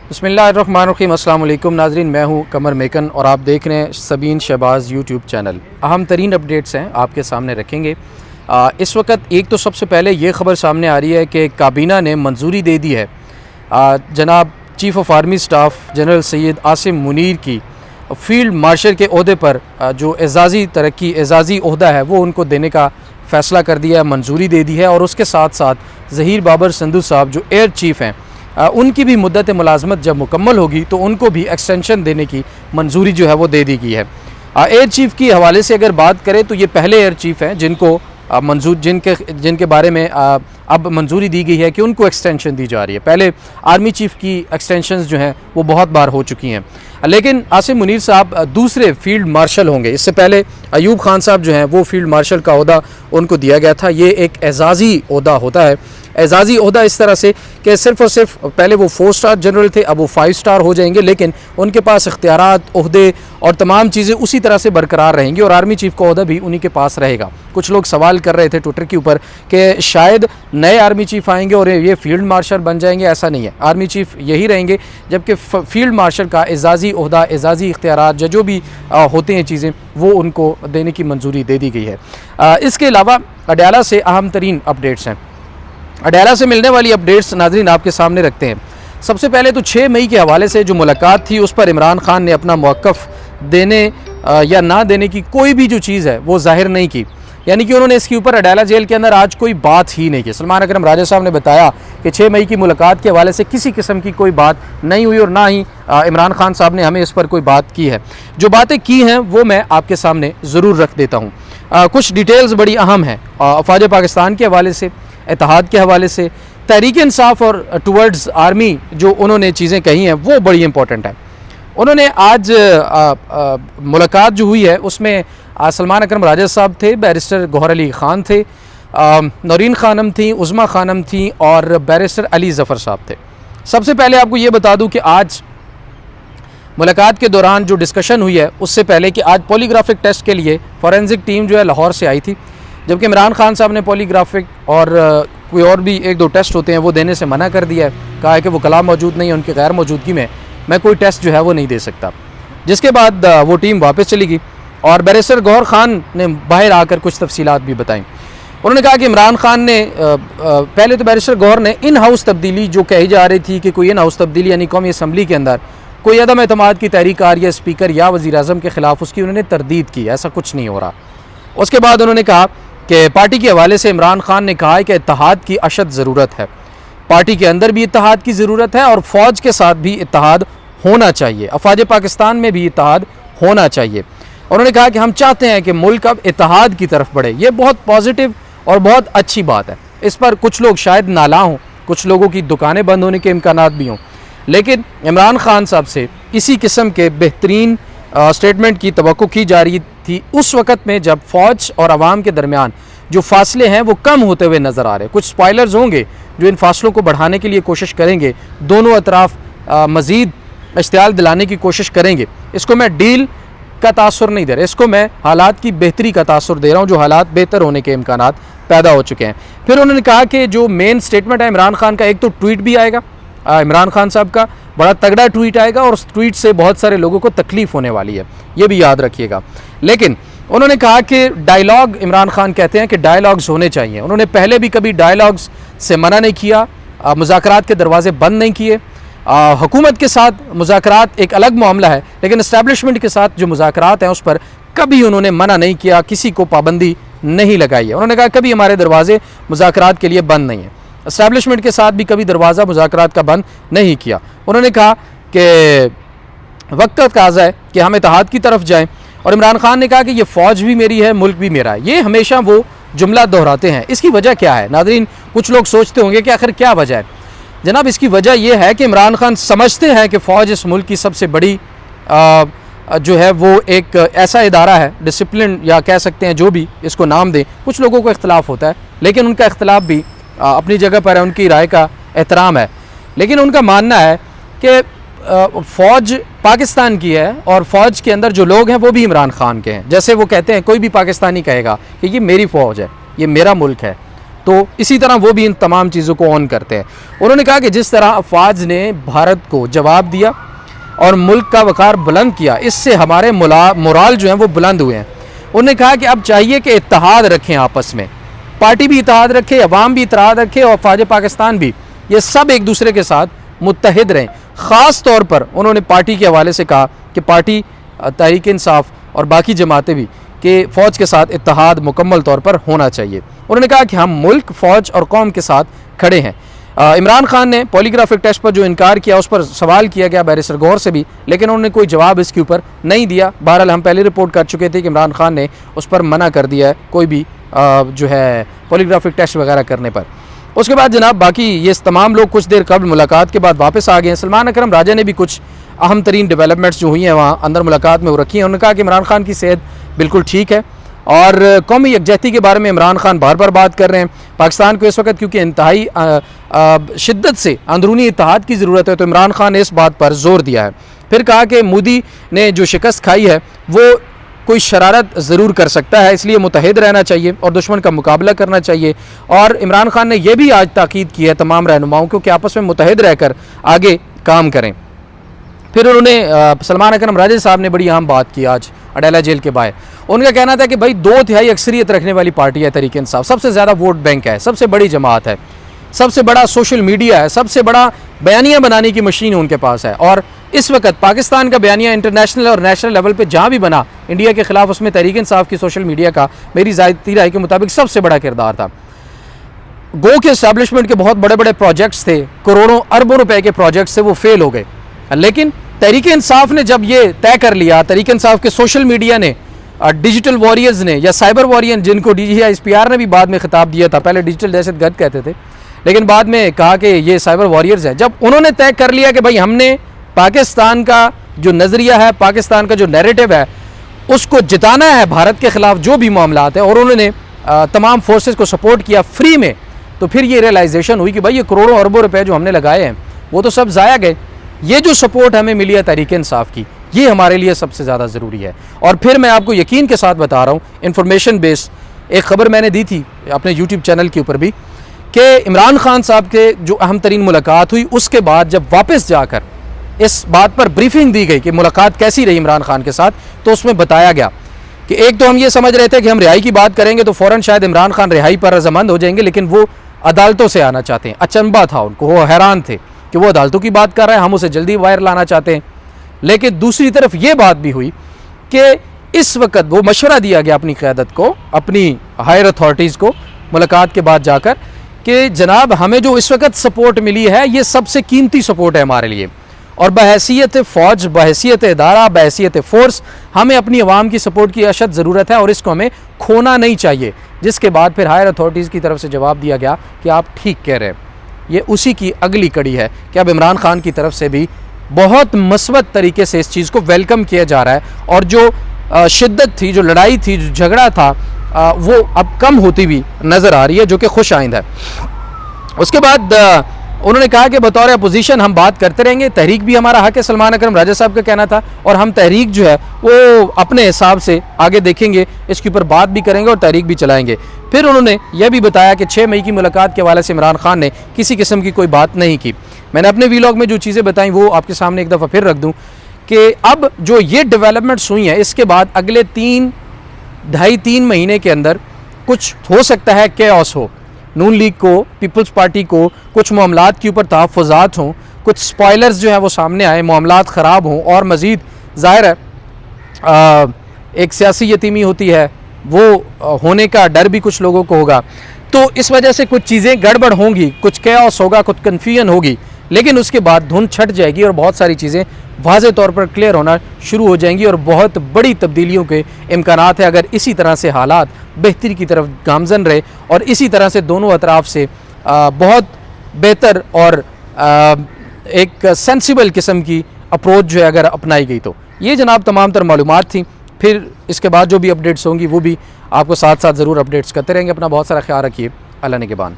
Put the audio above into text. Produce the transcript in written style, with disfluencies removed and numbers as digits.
बिस्मिल्लाहिर्रहमानिर्रहीम। अस्सलाम वालेकुम नाज़रीन, मैं हूं कमर मेकन और आप देख रहे हैं सबीन शहबाज़ यूट्यूब चैनल। अहम तरीन अपडेट्स हैं आपके सामने रखेंगे। इस वक्त एक तो सबसे पहले ये ख़बर सामने आ रही है कि काबीना ने मंजूरी दे दी है जनाब chief of army staff general Syed Asim Munir की फ़ील्ड मार्शल के ओहदे पर जो एजाज़ी तरक्की एजाज़ी ओहदा है वो उनको देने का फ़ैसला कर दिया है, मंजूरी दे दी है। और उसके साथ साथ ज़हीर बाबर संधू साहब जो एयर चीफ़ हैं उनकी भी मुद्दत मुलाजमत जब मुकम्मल होगी तो उनको भी एक्सटेंशन देने की मंजूरी जो है वो दे दी गई है। एयर चीफ़ की हवाले से अगर बात करें तो ये पहले एयर चीफ़ हैं जिनको जिनके बारे में अब मंजूरी दी गई है कि उनको एक्सटेंशन दी जा रही है। पहले आर्मी चीफ़ की एक्सटेंशंस जो हैं वो बहुत बार हो चुकी हैं, लेकिन आसिम मुनीर साहब दूसरे फील्ड मार्शल होंगे। इससे पहले अयूब खान साहब जो हैं वो फील्ड मार्शल का ओहदा उनको दिया गया था। ये एक एजाज़ी ओहदा होता है। एजाज़ी ओहदा इस तरह से कि सिर्फ़ और सिर्फ पहले वो 4 स्टार जनरल थे, अब वो 5 स्टार हो जाएंगे, लेकिन उनके पास इख्तियारात, ओहदे और तमाम चीज़ें उसी तरह से बरकरार रहेंगी और आर्मी चीफ़ का ओहदा भी उन्हीं के पास रहेगा। कुछ लोग सवाल कर रहे थे ट्विटर के ऊपर कि शायद नए आर्मी चीफ़ आएंगे और ये फील्ड मार्शल बन जाएंगे। ऐसा नहीं है, आर्मी चीफ़ यही रहेंगे, जबकि फील्ड मार्शल का एजाज़ी ओहदा, एजाज़ी इख्तियारात जो भी होते हैं चीज़ें, वो उनको देने की मंजूरी दे दी गई है। इसके अलावा अडयाला से अहम तरीन अपडेट्स हैं। अडयाला से मिलने वाली अपडेट्स नाज़रीन आपके सामने रखते हैं। सबसे पहले तो 6 मई के हवाले से जो मुलाकात थी उस पर इमरान खान ने अपना मौक़िफ़ देने या ना देने की कोई भी जो चीज़ है वो ज़ाहिर नहीं की, यानी कि उन्होंने इसके ऊपर अडयाला जेल के अंदर आज कोई बात ही नहीं की। सलमान अकरम राजा साहब ने बताया कि 6 मई की मुलाकात के हवाले से किसी किस्म की कोई बात नहीं हुई और ना ही इमरान खान साहब ने हमें इस पर कोई बात की है। जो बातें की हैं वो मैं आपके सामने ज़रूर रख देता हूँ। कुछ डिटेल्स बड़ी अहम हैं अफ़वाज पाकिस्तान के हवाले से, इत्तेहाद के हवाले से, तहरीक इंसाफ और टुवर्ड्स आर्मी जो उन्होंने चीज़ें कही हैं वो बड़ी इंपॉर्टेंट है। उन्होंने आज मुलाकात जो हुई है उसमें सलमान अकरम राजा साहब थे, बैरिस्टर गौहर अली ख़ान थे, नौरीन ख़ानम थी, उज़मा ख़ानम थी और बैरिस्टर अली ज़फ़र साहब थे। सबसे पहले आपको ये बता दूं कि आज मुलाकात के दौरान जो डिस्कशन हुई है उससे पहले कि आज पॉलीग्राफिक टेस्ट के लिए फ़ॉरेंसिक टीम जो है लाहौर से आई थी, जबकि इमरान खान साहब ने पॉलीग्राफिक और कोई और भी 1-2 टेस्ट होते हैं वो देने से मना कर दिया है। कहा है कि वो कलाम मौजूद नहीं है, उनकी गैर मौजूदगी में मैं कोई टेस्ट जो है वो नहीं दे सकता। जिसके बाद वो टीम वापस चली गई और बैरिस्टर गौहर खान ने बाहर आकर कुछ तफसीलात भी बताई। उन्होंने कहा कि इमरान खान ने पहले तो बैरिस्टर गौहर ने इन हाउस तब्दीली जो कही जा रही थी कि कोई इन हाउस तब्दीली यानी कौमी असम्बली के अंदर कोई अदम एतमाद की तहरीक आ रही है स्पीकर या वज़ीर आज़म के ख़िलाफ़, उसकी उन्होंने तरदीद की, ऐसा कुछ नहीं हो रहा। उसके बाद उन्होंने कहा कि पार्टी के हवाले से इमरान खान ने कहा है कि इत्तेहाद की अशद ज़रूरत है, पार्टी के अंदर भी इत्तेहाद की ज़रूरत है और फ़ौज के साथ भी इत्तेहाद होना चाहिए, अफ़वाज पाकिस्तान में भी इत्तेहाद होना चाहिए। उन्होंने कहा कि हम चाहते हैं कि मुल्क अब इत्तेहाद की तरफ बढ़े। ये बहुत पॉजिटिव और बहुत अच्छी बात है। इस पर कुछ लोग शायद नाला हों, कुछ लोगों की दुकानें बंद होने के इम्कानात भी हों, लेकिन इमरान खान साहब से इसी किस्म के बेहतरीन स्टेटमेंट की तवक्को की जा रही थी उस वक़्त में जब फ़ौज और आवाम के दरमियान जो फासले हैं वो कम होते हुए नज़र आ रहे हैं। कुछ स्पॉयलर्स होंगे जो इन फासलों को बढ़ाने के लिए कोशिश करेंगे, दोनों अतराफ़ मज़ीद इश्तियाल दिलाने की कोशिश करेंगे। इसको मैं डील का तासुर नहीं दे रहा, इसको मैं हालात की बेहतरी का तासुर दे रहा हूँ, जो हालात बेहतर होने के इम्कानात पैदा हो चुके हैं। फिर उन्होंने कहा कि जो मेन स्टेटमेंट है इमरान खान का, एक तो ट्वीट भी आएगा, इमरान खान साहब का बड़ा तगड़ा ट्वीट आएगा और उस ट्वीट से बहुत सारे लोगों को तकलीफ़ होने वाली है, ये भी याद रखिएगा। लेकिन उन्होंने कहा कि डायलॉग, इमरान खान कहते हैं कि डायलॉग्स होने चाहिए। उन्होंने पहले भी कभी डायलॉग्स से मना नहीं किया, मुज़ाकरात के दरवाजे बंद नहीं किए। हुकूमत के साथ मुज़ाकरात एक अलग मामला है, लेकिन इस्टेब्लिशमेंट के साथ जो मुज़ाकरात हैं उस पर कभी उन्होंने मना नहीं किया, किसी को पाबंदी नहीं लगाई है। उन्होंने कहा कभी हमारे दरवाजे मुज़ाकरात के लिए बंद नहीं है, इस्टेब्लिशमेंट के साथ भी कभी दरवाज़ा मुज़ाकरात का बंद नहीं किया। उन्होंने कहा कि वक्त का तकाज़ा है कि हम इत्तेहाद की तरफ जाएँ और इमरान खान ने कहा कि ये फ़ौज भी मेरी है, मुल्क भी मेरा है। ये हमेशा वो जुमला दोहराते हैं। इसकी वजह क्या है नाज़रीन? कुछ लोग सोचते होंगे कि आखिर क्या वजह है। जनाब, इसकी वजह यह है कि इमरान खान समझते हैं कि फ़ौज इस मुल्क की सबसे बड़ी जो है वो एक ऐसा इदारा है, डिसिप्लिन या कह सकते हैं जो भी इसको नाम दें। कुछ लोगों को इख्तलाफ होता है, लेकिन उनका इख्तलाफ भी अपनी जगह पर है, उनकी राय का एहतराम है। लेकिन उनका मानना है कि फ़ौज पाकिस्तान की है और फ़ौज के अंदर जो लोग हैं वो भी इमरान खान के हैं। जैसे वो कहते हैं, कोई भी पाकिस्तानी कहेगा कि ये मेरी फ़ौज है, ये मेरा मुल्क है, तो इसी तरह वो भी इन तमाम चीज़ों को ऑन करते हैं। उन्होंने कहा कि जिस तरह अफवाज ने भारत को जवाब दिया और मुल्क का वक़ार बुलंद किया, इससे हमारे मोराल जो हैं वो बुलंद हुए हैं। उन्होंने कहा कि अब चाहिए कि इत्तेहाद रखें आपस में, पार्टी भी इत्तेहाद रखे, अवाम भी इत्तेहाद रखे और अफवाज पाकिस्तान भी, ये सब एक दूसरे के साथ मुत्तहिद रहें। ख़ास तौर पर उन्होंने पार्टी के हवाले से कहा कि पार्टी तहरीक इंसाफ और बाकी जमातें भी कि फ़ौज के साथ इत्तेहाद मुकम्मल तौर पर होना चाहिए। उन्होंने कहा कि हम मुल्क, फ़ौज और कौम के साथ खड़े हैं। इमरान खान ने पॉलीग्राफिक टेस्ट पर जो इनकार किया उस पर सवाल किया गया बैरिस्टर गौर से भी, लेकिन उन्होंने कोई जवाब इसके ऊपर नहीं दिया। बहरहाल हम पहले रिपोर्ट कर चुके थे कि इमरान खान ने उस पर मना कर दिया है कोई भी जो है पॉलीग्राफिक टेस्ट वगैरह करने पर। उसके बाद जनाब बाकी ये तमाम लोग कुछ देर कबल मुलाकात के बाद वापस आ गए हैं। सलमान अकरम राजा ने भी कुछ अहम तरीन डेवलपमेंट्स जो हुई हैं वहाँ अंदर मुलाकात में वो रखी हैं। उन्होंने कहा कि इमरान खान की सेहत बिल्कुल ठीक है और कौमी यकजहती के बारे में इमरान खान बार बार बात कर रहे हैं। पाकिस्तान को इस वक्त क्योंकि इंतहाई शिद्दत से अंदरूनी इत्तेहाद की ज़रूरत है, तो इमरान खान ने इस बात पर जोर दिया है। फिर कहा कि मोदी ने जो शिकस्त खाई है वो कोई शरारत ज़रूर कर सकता है, इसलिए मुतहद रहना चाहिए और दुश्मन का मुकाबला करना चाहिए। और इमरान खान ने यह भी आज ताकीद की है तमाम रहनुमाओं को कि आपस में मुतहद रहकर आगे काम करें। फिर उन्होंने सलमान अकरम राजा साहब ने बड़ी अहम बात की आज अडेला जेल के बाहर। उनका कहना था कि भाई 2/3 अक्सरियत रखने वाली पार्टी है तहरीक इंसाफ, सबसे ज़्यादा वोट बैंक है, सबसे बड़ी जमात है, सबसे बड़ा सोशल मीडिया है, सबसे बड़ा बयानिया बनाने की मशीन उनके पास है। और इस वक्त पाकिस्तान का बयानिया इंटरनेशनल और नेशनल लेवल पे जहाँ भी बना इंडिया के ख़िलाफ़, उसमें तहरीक इंसाफ की सोशल मीडिया का मेरी ज़ाती राय के मुताबिक सबसे बड़ा किरदार था। गो के इस्टेब्लिशमेंट के बहुत बड़े बड़े प्रोजेक्ट्स थे, करोड़ों अरबों रुपए के प्रोजेक्ट्स थे, वो फेल हो गए। लेकिन तहरीक इंसाफ ने जब ये तय कर लिया, तहरीक इंसाफ के सोशल मीडिया ने, डिजिटल वॉरियर्स ने या साइबर वॉरियर जिनको DGI-SPR ने भी बाद में खिताब दिया था, पहले डिजिटल दहशतगर्द कहते थे लेकिन बाद में कहा कि ये साइबर वॉरियर्स है, जब उन्होंने तय कर लिया कि भाई हमने पाकिस्तान का जो नज़रिया है, पाकिस्तान का जो नैरेटिव है, उसको जिताना है भारत के ख़िलाफ़ जो भी मामला है, और उन्होंने तमाम फोर्सेस को सपोर्ट किया फ्री में, तो फिर ये रियलाइजेशन हुई कि भाई ये करोड़ों अरबों रुपए जो हमने लगाए हैं वो तो सब ज़ाया गए। ये जो सपोर्ट हमें मिली है तहरीक इंसाफ की, ये हमारे लिए सबसे ज़्यादा ज़रूरी है। और फिर मैं आपको यकीन के साथ बता रहा हूँ, इंफॉर्मेशन बेस एक ख़बर मैंने दी थी अपने यूट्यूब चैनल के ऊपर भी कि इमरान खान साहब के जो अहम तरीन मुलाकात हुई, उसके बाद जब वापस जाकर इस बात पर ब्रीफिंग दी गई कि मुलाकात कैसी रही इमरान खान के साथ, तो उसमें बताया गया कि एक तो हम ये समझ रहे थे कि हम रिहाई की बात करेंगे तो फ़ौरन शायद इमरान खान रिहाई पर रजामंद हो जाएंगे, लेकिन वो अदालतों से आना चाहते हैं। अचंबा था उनको, वो हैरान थे कि वो अदालतों की बात कर रहे हैं, हम उसे जल्दी बाहर लाना चाहते हैं। लेकिन दूसरी तरफ ये बात भी हुई कि इस वक्त वो मशवरा दिया गया अपनी क़यादत को, अपनी हायर अथॉरिटीज़ को मुलाकात के बाद जाकर कि जनाब हमें जो इस वक्त सपोर्ट मिली है ये सबसे कीमती सपोर्ट है हमारे लिए, और बहैसियत फ़ौज, बहैसियत इदारा, बहैसियत फ़ोर्स हमें अपनी आवाम की सपोर्ट की अशद ज़रूरत है और इसको हमें खोना नहीं चाहिए। जिसके बाद फिर हायर अथॉरिटीज़ की तरफ से जवाब दिया गया कि आप ठीक कह रहे हैं। ये उसी की अगली कड़ी है कि अब इमरान खान की तरफ से भी बहुत मस्बत तरीके से इस चीज़ को वेलकम किया जा रहा है, और जो शिद्दत थी, जो लड़ाई थी, जो झगड़ा था, वो अब कम होती हुई नज़र आ रही है, जो कि खुश आइंद है। उसके बाद उन्होंने कहा कि बतौर अपोजिशन हम बात करते रहेंगे, तहरीक भी हमारा हक है, सलमान अकरम राजा साहब का कहना था, और हम तहरीक जो है वो अपने हिसाब से आगे देखेंगे, इसके ऊपर बात भी करेंगे और तहरीक भी चलाएंगे। फिर उन्होंने यह भी बताया कि 6 मई की मुलाकात के हवाले से इमरान खान ने किसी किस्म की कोई बात नहीं की। मैंने अपने वीलॉग में जो चीज़ें बताई वो आपके सामने एक दफ़ा फिर रख दूँ कि अब जो ये डेवलपमेंट्स हुई हैं, इसके बाद अगले 2.5-3 महीने के अंदर कुछ हो सकता है कैओस हो, नून लीग को, पीपल्स पार्टी को कुछ मामलात के ऊपर तहफ़्फ़ुज़ात हों, कुछ स्पॉयलर्स जो हैं वो सामने आए, मामलात ख़राब हों, और मज़ीद ज़ाहिर है एक सियासी यतीमी होती है, वो होने का डर भी कुछ लोगों को होगा, तो इस वजह से कुछ चीज़ें गड़बड़ होंगी, कुछ कैओस होगा, कुछ कन्फ्यूजन होगी, लेकिन उसके बाद धुंध छट जाएगी और बहुत सारी चीज़ें वाज़े तौर पर क्लियर होना शुरू हो जाएंगी और बहुत बड़ी तब्दीलियों के इम्कानात है, अगर इसी तरह से हालात बेहतरी की तरफ गामजन रहे और इसी तरह से दोनों अतराफ़ से बहुत बेहतर और एक सेंसिबल किस्म की अप्रोच जो है अगर अपनाई गई। तो ये जनाब तमाम तर मालूमात थी। फिर इसके बाद जो भी अपडेट्स होंगी वो भी आपको साथ साथ ज़रूर अपडेट्स करते रहेंगे। अपना बहुत सारा ख्याल रखिए। अल्लाह निगहबान।